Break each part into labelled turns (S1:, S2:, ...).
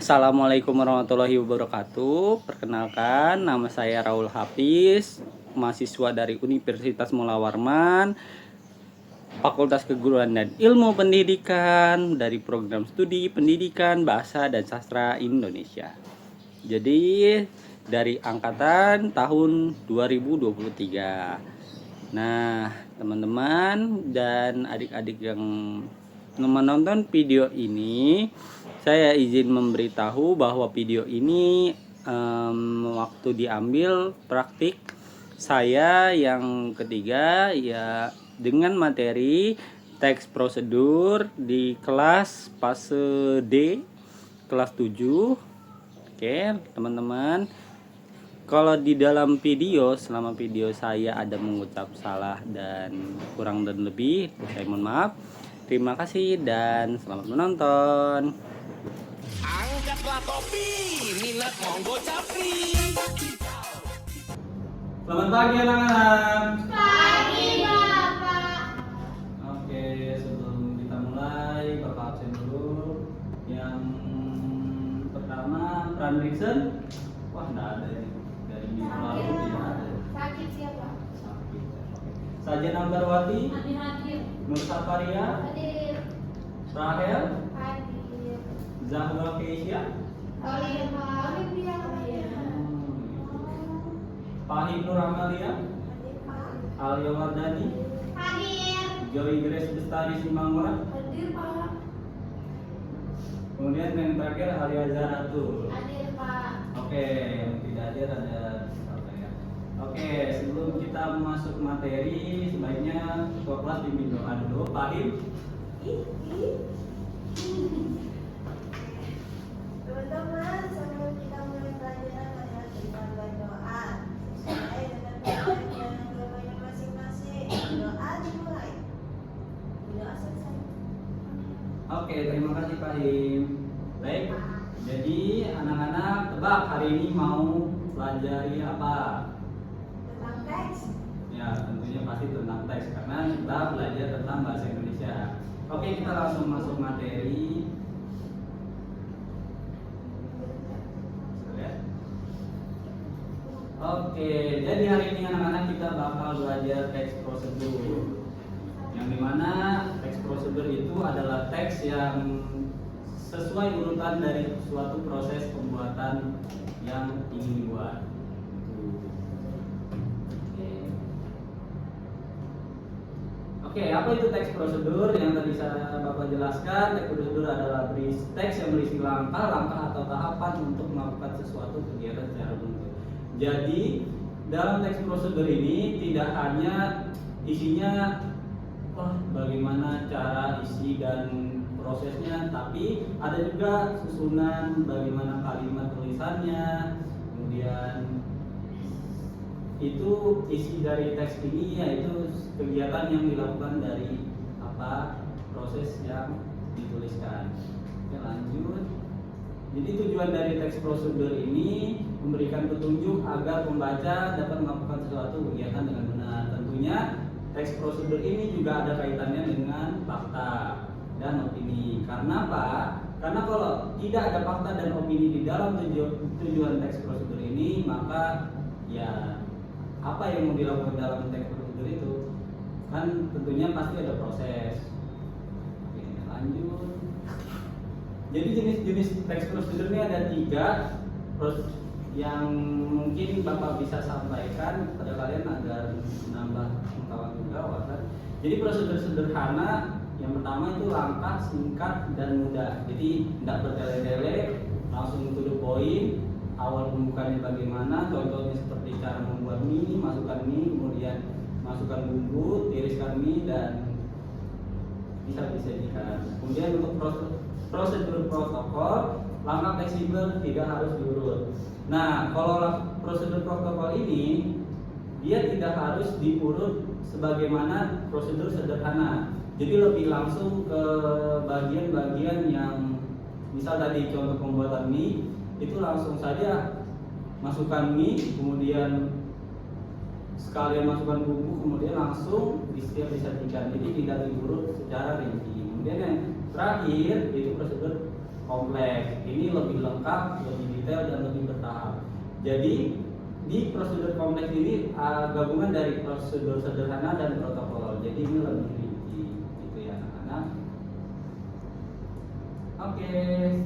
S1: Assalamualaikum warahmatullahi wabarakatuh. Perkenalkan, nama saya Raul Hafiz, mahasiswa dari Universitas Mula Warman, Fakultas Keguruan dan Ilmu Pendidikan dari program studi Pendidikan Bahasa dan Sastra Indonesia. Jadi dari angkatan tahun 2023. Nah, teman-teman dan adik-adik yang menonton video ini, saya izin memberitahu bahwa video ini waktu diambil praktik saya yang ketiga ya dengan materi teks prosedur di kelas fase D kelas 7. Oke, teman-teman. Kalau di dalam video, selama video saya ada mengucap salah dan kurang dan lebih, saya mohon maaf. Terima kasih dan selamat menonton.
S2: Angkatlah topi, minat monggo capri.
S1: Selamat pagi anak-anak.
S3: Pagi Bapak.
S1: Oke, sebelum kita mulai, Bapak absen dulu. Yang pertama, Pranriksen. Wah, enggak ada ini. Dari minggu lalu tidak ada.
S3: Sakit siapa?
S1: Sakit. Sajen Ambarwati,
S3: Hadir.
S1: Nur Safaria,
S3: Hadir.
S1: Rahel,
S3: Hadir.
S1: Zahra Keisha,
S3: Olivia.
S1: Fahim Nur Amalia, Alia Wardani,
S3: Hadir.
S1: Joy Grace Bestari Simangora.
S3: Hadir Pak.
S1: Kemudian yang terakhir Alia Zaratul.
S3: Hadir Pak.
S1: Oke, yang tidak hadir ada apa ya? Oke, sebelum kita masuk materi, sebaiknya ketua kelas pimpin doa dulu. Fahim.
S3: Teman-teman, sebelum kita mulai pelajaran, marilah kita berdoa sesuai dengan pelajaran agamanya masing-masing. Doa dimulai. Doa selesai.
S1: Oke, terima kasih Fahim. Baik, jadi anak-anak tebak hari ini mau pelajari apa?
S3: Tentang teks.
S1: Ya, tentunya pasti tentang teks karena kita belajar tentang bahasa Indonesia. Oke, kita langsung masuk materi. Oke, jadi hari ini anak-anak kita bakal belajar teks prosedur. Yang dimana teks prosedur itu adalah teks yang sesuai urutan dari suatu proses pembuatan yang ingin dibuat. Oke, apa itu teks prosedur? Yang tadi saya Bapak jelaskan, teks prosedur adalah teks yang berisi langkah-langkah atau tahapan untuk melakukan sesuatu kegiatan secara runtut. Jadi, dalam teks prosedur ini tidak hanya isinya bagaimana cara isi dan prosesnya, tapi ada juga susunan bagaimana kalimat tulisannya, kemudian itu isi dari teks ini yaitu kegiatan yang dilakukan dari proses yang dituliskan. Oke, lanjut. Jadi tujuan dari teks prosedur ini memberikan petunjuk agar pembaca dapat melakukan sesuatu kegiatan dengan benar. Tentunya teks prosedur ini juga ada kaitannya dengan fakta dan opini. Karena apa? Karena kalau tidak ada fakta dan opini di dalam tujuan teks prosedur ini, maka ya apa yang mau dilakukan dalam teks prosedur itu kan tentunya pasti ada proses. Oke, lanjut. Jadi jenis-jenis teks prosedur ini ada 3 yang mungkin Bapak bisa sampaikan pada kalian agar menambah pengetahuan juga wawasan. Jadi prosedur sederhana yang pertama itu langkah, singkat dan mudah. Jadi tidak bertele-tele, langsung to the point. Awal pembukaannya bagaimana, contohnya seperti cara membuat mie, masukkan mie, kemudian masukkan bumbu, tiriskan mie dan bisa disajikan. Kemudian untuk prosedur protokol, langkah fleksibel tidak harus diurut. Nah, kalau prosedur protokol ini dia tidak harus diurut sebagaimana prosedur sederhana. Jadi lebih langsung ke bagian-bagian yang misal tadi contoh pembuatan mie itu langsung saja masukkan mie, kemudian sekalian masukkan bumbu, kemudian langsung disajikan. Jadi tidak diurut secara rinci. Kemudian yang terakhir itu prosedur kompleks. Ini lebih lengkap, lebih detail, dan lebih bertahap. Jadi di prosedur kompleks ini gabungan dari prosedur sederhana dan protokol. Jadi ini lebih rinci, gitu ya anak-anak. Oke,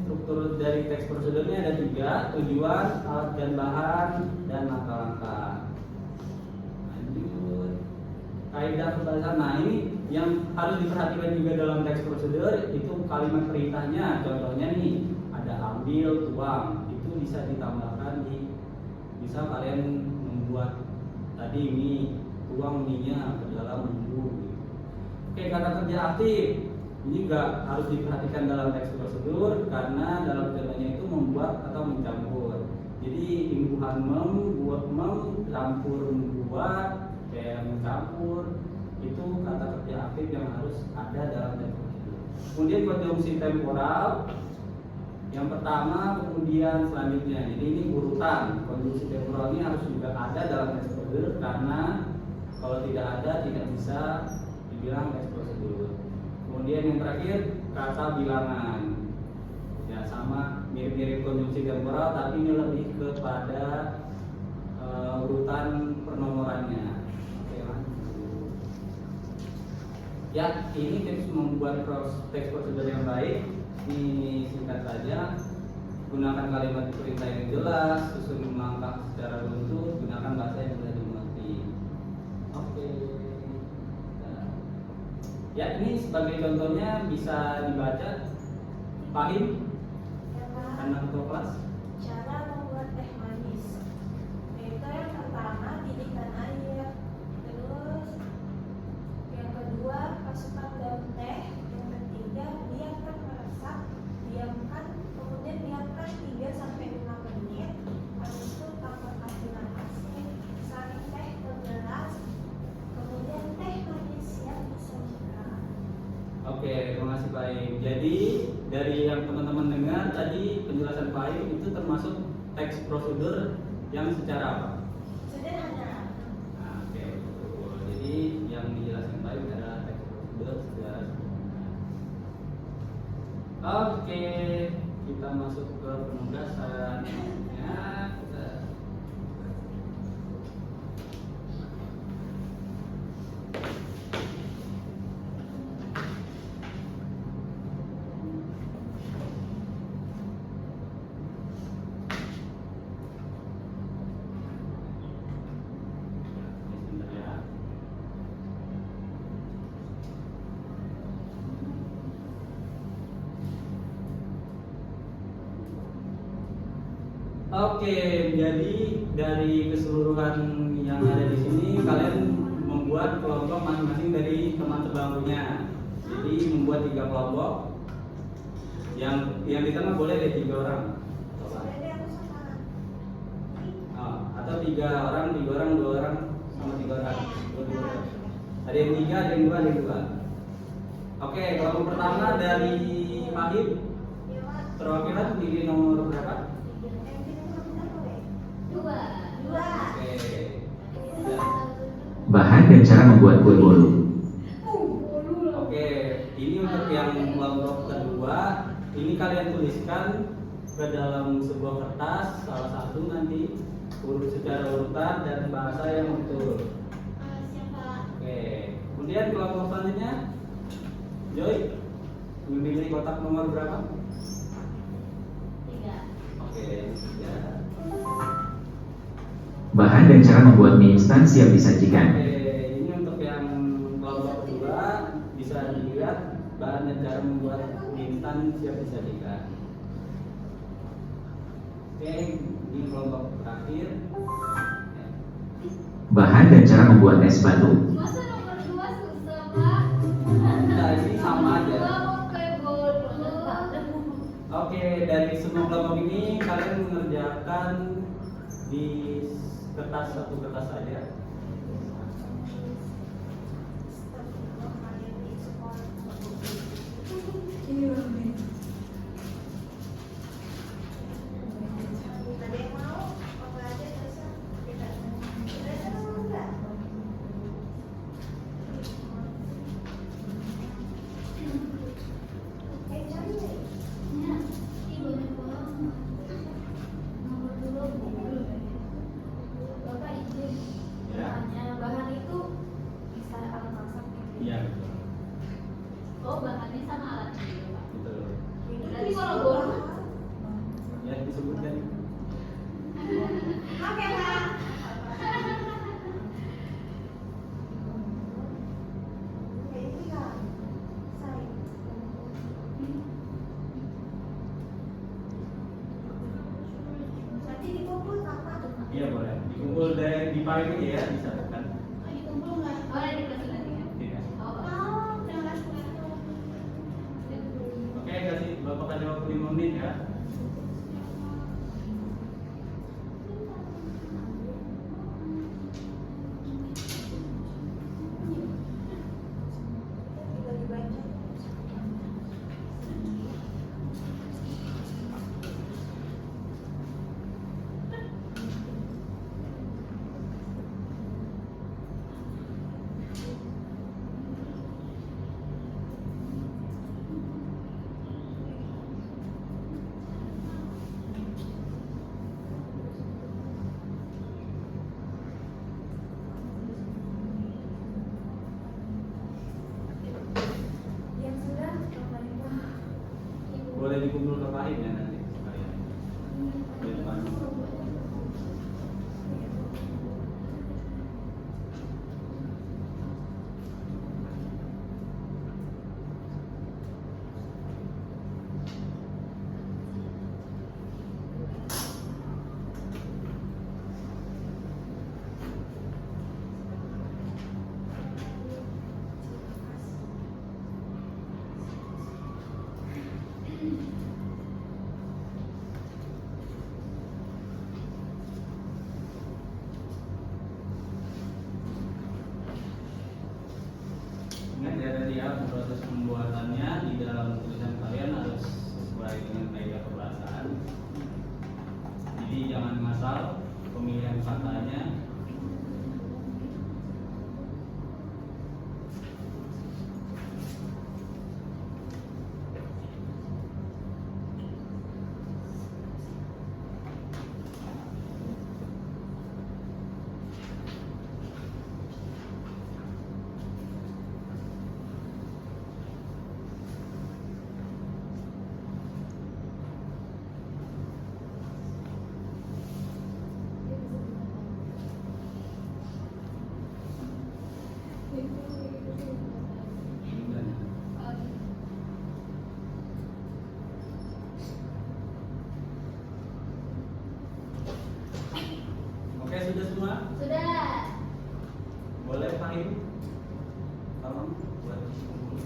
S1: struktur dari teks prosedurnya ada 3: tujuan, alat dan bahan, dan langkah-langkah. Lanjut. Kaidah pembahasan. Nah, ini yang harus diperhatikan juga dalam teks prosedur itu kalimat perintahnya. Contohnya nih, ada ambil, tuang. Itu bisa ditambahkan bisa kalian membuat tadi mie, tuang mie-nya ke dalam bumbu. Oke, kata kerja aktif. Ini juga harus diperhatikan dalam teks prosedur karena dalam contohnya itu membuat atau mencampur. Jadi imbuhan buat campur membuat, kayak mencampur, itu kata kerja aktif yang harus ada dalam teks prosedur. Kemudian konjungsi temporal. Yang pertama, kemudian selanjutnya. Jadi ini urutan. Konjungsi temporal ini harus juga ada dalam teks prosedur karena kalau tidak ada tidak bisa dibilang teks prosedur. Kemudian yang terakhir, kata bilangan. Ya sama mirip-mirip konjungsi temporal, tapi ini lebih kepada urutan pernomorannya. Oke, lanjut. Ya, ini tips membuat teks prosedur yang baik. Ini singkat saja. Gunakan kalimat perintah yang jelas, susun langkah secara runtut, gunakan bahasa yang mudah dimengerti. Oke. Ya, ini sebagai contohnya bisa dibaca. Pahim?
S3: Ya, Pak.
S1: Anak ketua kelas?
S3: Cara membuat teh manis. Itu yang pertama, didihkan air. Terus yang kedua, masukkan daun teh. Yang ketiga, biarkan meresap, diamkan, kemudian biarkan 3-5 menit. Habis itu tambahkan gula asin, saring teh ke gelas, kemudian teh manis yang disajikan.
S1: Oke, terima kasih Pak Im. Jadi dari yang teman-teman dengar tadi penjelasan Pak Im itu termasuk teks prosedur yang secara apa?
S3: Sederhana.
S1: Nah, oke, betul. Jadi yang dijelaskan Pak Im adalah teks prosedur secara sederhana. Oke, kita masuk ke penugasan. Ya, kita sebentar ya. Oke, jadi dari keseluruhan yang ada di sini kalian membuat kelompok masing-masing dari teman sebangkunya. Jadi membuat 3 kelompok. Yang di tengah boleh ada 3 orang.
S3: Jadi aku sama.
S1: Atau 3 orang, 2 orang, sama 3 orang. Dua. Ada yang 3, ada yang 2, ada yang 2. Oke, kelompok pertama dari Fahim.
S3: Iya, Pak.
S1: Perwakilan pilih nomor berapa?
S3: Yang ini benar boleh? 2.
S1: Oke. Ya.
S4: Bahan dan cara membuat kue bolu.
S1: Oke, ini untuk yang kelompok kedua, ini kalian tuliskan ke dalam sebuah kertas, salah satu nanti urut secara urutan dan bahasa yang betul.
S3: Siapa?
S1: Oke, kemudian kelompok selanjutnya, Joy, memilih kotak nomor berapa?
S3: 3.
S1: Oke, 3.
S4: Bahan dan cara membuat mie instan siap disajikan.
S1: Oke, ini untuk yang kelompok kedua bisa dilihat bahan dan cara membuat mie instan siap disajikan. Oke, ini kelompok terakhir. Ya.
S4: Bahan dan cara membuat es batu.
S5: Masa nomor 2 susah, Pak?
S1: Nah, ini sama aja.
S5: Gua mau kue bolu.
S1: Oke, dari semua kelompok ini kalian mengerjakan di satu kertas saja.
S3: Ada yang mau? Apa aja terserah. Kita. Ada yang mau enggak? Cantik.
S1: Iya boleh. Dikumpul dari di paling aja ya bisa kan?
S5: Oh, dikumpul nggak? Oh, ada di kelas lagi ya?
S1: Tidak.
S5: Oh, terima kasih.
S1: Oke, kasih Bapak kasih waktu 5 menit ya.
S3: Tinggal dibaca. Yang sudah Bapak.
S1: Boleh dikumpul ke Pahit ya nanti sekalian. Di depan. Ingat ya tadi ya, proses pembuatannya di dalam tulisan kalian harus sesuai dengan kaidah kebahasaan. Jadi jangan ngasal pemilihan katanya. Oke, sudah semua?
S5: Sudah.
S1: Boleh Fahim? Tolong buat kumpul.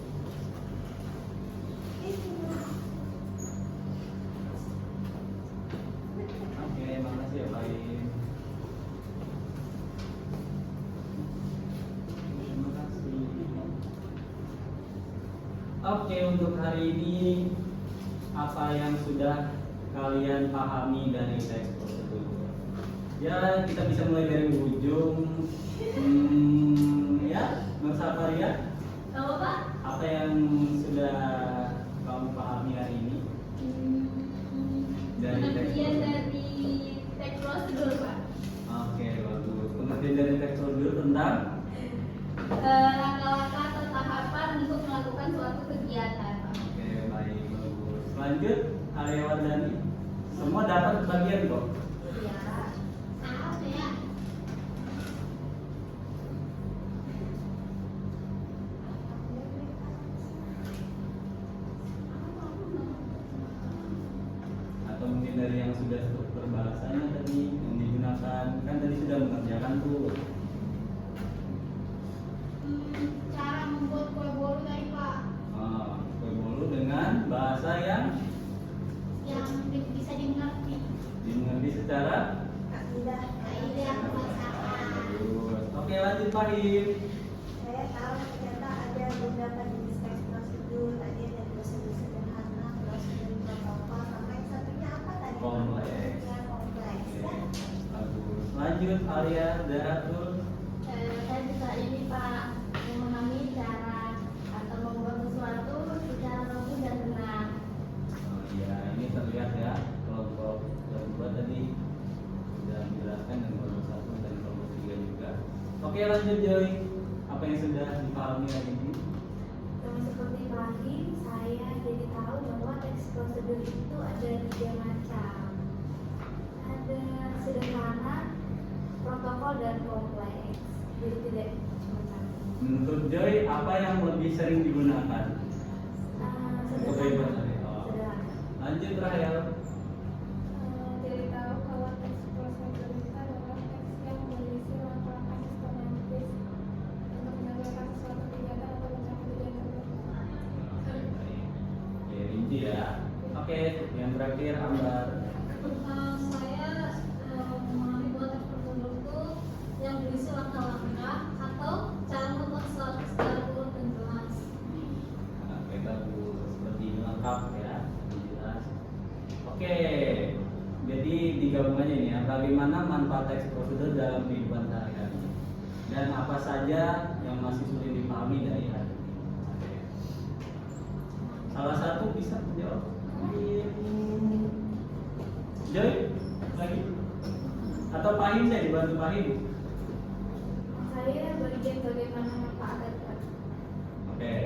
S1: Oke, makasih ya Fahim. Terima kasih. Oke, untuk hari ini apa yang sudah kalian pahami dari teks prosedur? Ya, kita bisa mulai dari ujung. Ya, Mas Safaria,
S5: Tahu apa?
S1: apa yang sudah kamu pahami hari ini? Dari teks
S5: Pengertian
S1: prosedur.
S5: dari teks prosedur, Pak.
S1: Oke, bagus. Pengertian dari teks prosedur tentang
S5: Langkah-langkah atau tahapan untuk melakukan suatu kegiatan, Pak.
S1: Oke, baik, bagus. Lanjut, Aryawan Dani. Semua dapat bagian kok.
S5: Iya. Apa ya?
S1: Atau mungkin dari yang sudah struktur bahasanya tadi yang digunakan, kan tadi sudah mengerjakan tuh.
S5: Cara membuat kue bolu tadi, Pak.
S1: Kue bolu dengan bahasa yang
S5: Yang bisa dimengerti.
S1: dimengerti secara
S3: Akidah.
S5: Kaidah kemasakan.
S1: bagus. Oke, lanjut Fahim.
S3: Saya tahu ternyata ada beberapa jenis teks prosedur. Tadi ada prosedur sederhana, prosedur protokol, sama yang satunya apa tadi?
S1: Kompleks.
S3: Ya, kompleks.
S1: Oke,
S3: Ya.
S1: bagus. Lanjut Arya Daratul.
S5: Saya bisa ini, Pak, memahami cara atau membuat sesuatu secara logis dan benar.
S1: Oh iya, ini terlihat ya kelompok kedua tadi sudah menjelaskan dan kelompok 1 dan kelompok 3 juga. Oke, lanjut Joy. Apa yang sudah dipahami hari ini?
S3: Seperti Fahim, saya jadi tahu bahwa teks prosedur itu ada 3 macam. Ada sederhana, protokol, dan kompleks. Jadi tidak cuma satu.
S1: Menurut Joy, apa yang lebih sering digunakan? Untuk
S3: Sederhana.
S1: tadi. Oh.
S3: Sederhana.
S1: Lanjut Rahel.
S3: Jadi tahu kalau teks prosedur itu adalah
S5: Saya memahami bahwa teks prosedur itu yang berisi langkah-langkah atau cara membuat sesuatu secara urut dan jelas.
S1: Oke, bagus. Seperti ini lengkap ya, jelas. Oke, jadi digabung aja nih ya. Bagaimana manfaat teks prosedur dalam kehidupan sehari-hari dan apa saja yang masih sulit dipahami dari hari ini. Oke. Salah satu bisa menjawab. Joy, lagi? Atau Pahim deh, dibantu Pahim.
S5: Saya bagian bagaimana manfaat dari
S1: Oke.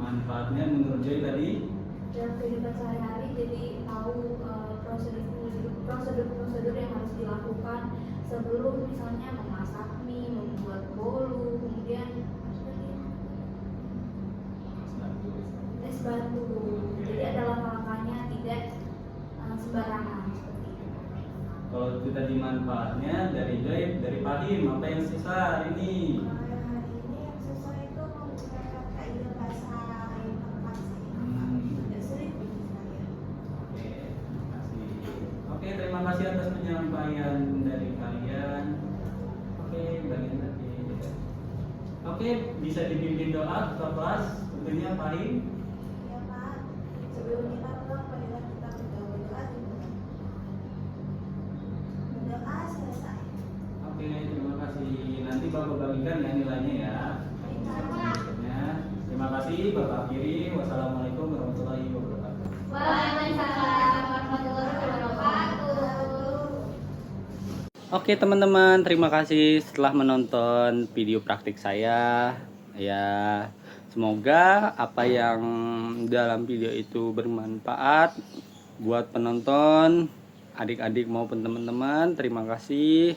S1: Manfaatnya menurut Joy tadi?
S5: dalam kehidupan sehari-hari, jadi tahu prosedur yang harus dilakukan sebelum misalnya memasak mie, membuat bolu, kemudian es batu. Jadi ada langkah-langkahnya, tidak sembarangan seperti itu.
S1: Kalau itu tadi manfaatnya dari Joy, dari Pahim, apa yang sisa hari ini?
S3: Hari ini yang sesuai itu menggunakan kaidah bahasa yang tepat sih. Tidak sulit bagi saya.
S1: Oke, terima kasih. Oke, terima kasih atas penyampaian dari kalian. Oke, bagian tadi. Oke, bisa dipimpin doa ke kelas, tentunya Pahim.
S3: Ya Pak, sebelum kita pulang, marilah kita berdoa dulu. Berdoa selesai.
S1: Oke, terima kasih. Nanti Bapak bagikan ya nilainya ya. Ya. Terima kasih Bapak akhiri. Wassalamualaikum warahmatullahi wabarakatuh.
S5: Waalaikumsalam warahmatullahi wabarakatuh.
S1: Oke teman-teman, terima kasih setelah menonton video praktik saya. Ya, semoga apa yang dalam video itu bermanfaat buat penonton, adik-adik maupun teman-teman. Terima kasih.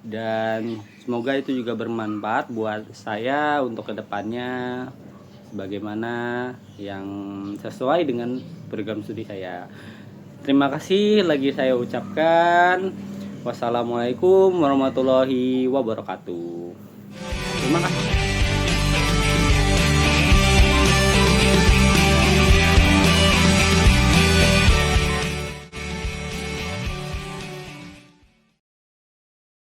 S1: Dan semoga itu juga bermanfaat buat saya untuk kedepannya, sebagaimana yang sesuai dengan program studi saya. Terima kasih lagi saya ucapkan. Wassalamualaikum warahmatullahi wabarakatuh. Terima kasih.